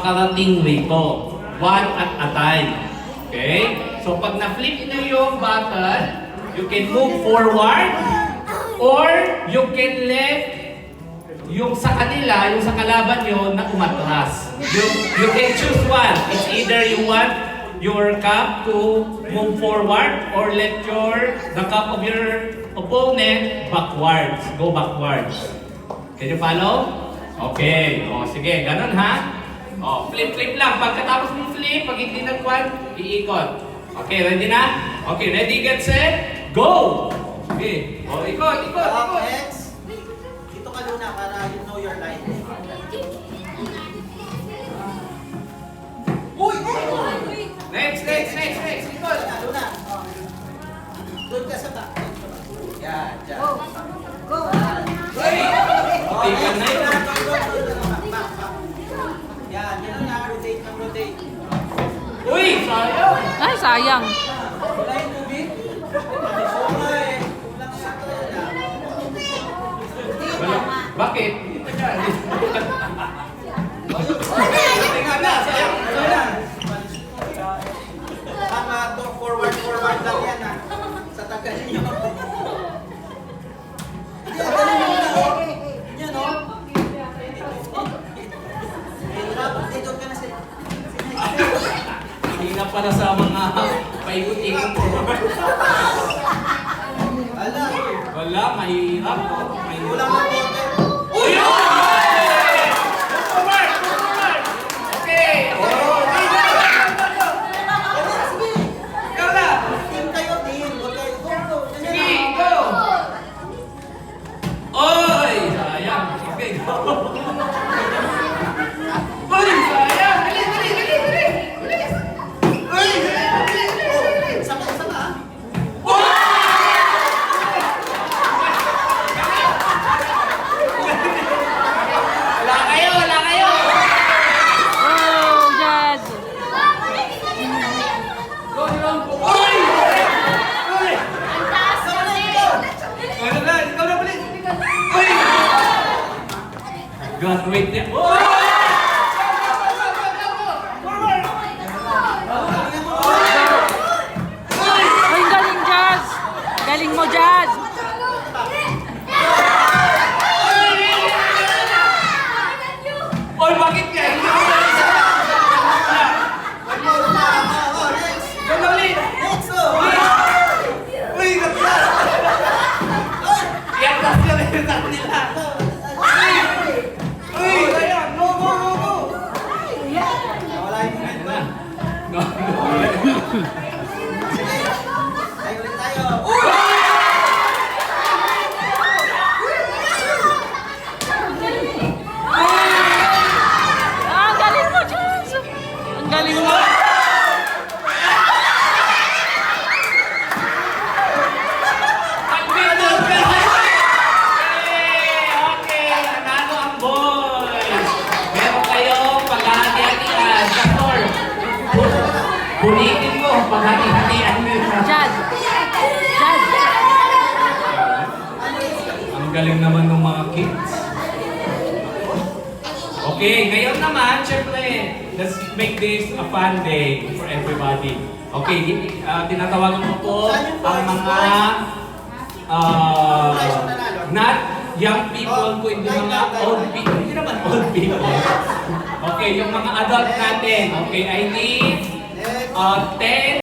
Karating rito. One at a time. Okay? So pag na-flip nyo yung button, you can move forward or you can let yung sa kanila, yung sa kalaban nyo na umatras. You can choose one. It's either you want your cup to move forward or let the cup of your opponent backwards. Go backwards. Can you follow? Okay. O, sige. Ganun ha? O, flip lang. Pagkatapos mong flip, pag hindi nag-one, iikot. Okay, ready na? Okay, ready, get set, go! Okay. O, ikot. Next. Dito ka muna para you know your line. Uy! Next. Ikot. Luna. Doon ka sa back. Yan, dyan. Go! Uy! Tingnan na yun. Yan, yan na. Rotate. Uy! Sayang! Ay, sayang. Wala yung tubig. Kulang sa Bakit? Dito dyan. Tingnan na, sayang. Tama to, forward lang yan ha. Sa tagal niyo. Yan o. Dito ka na sa... Hindi na para sa mga paikot-ikot. Ala. Wala, mahirap. Kulang na bote. Uy! Forward! Okay! Ikaw na! Team kayo, team. Okay, go. Sige, go! Oy! Sayang. Okay, go! Uy! Sayang! Dali! Uy! Sama ha? Wala kayo! Oh, Jazz. Uy! Uy! Sama na ikaw. Ikaw na ulit! Uy! Graduate niya. Uy! Ay, galing, Jazz. Galing mo, Jazz. Oy, bakit ka? Hindi ko na isa. Next. Ikaw na ulit! Next. Uy! Natlas! Iatlas ka na yun sa kanila. Uy! Sayang! Go! Wala yung momentum. No. Sige. Tayo ulit tayo. Ah, ang galing mo, Jazz. Ang galing mo. Pag-winner ka! Okay! Nanalo ang boys! Meron kayong paghahati-hatian. Saktor! Punitin mo paghati-hatian mo. Jazz. Jazz. Ang galing naman ng mga kids. Okay, ngayon naman, syempre, let's make this a fun day for everybody. Okay, tinatawagan ko po ang mga not young people, kundi mga old people. Hindi naman old people. Okay, yung mga adult natin. Okay, I need 10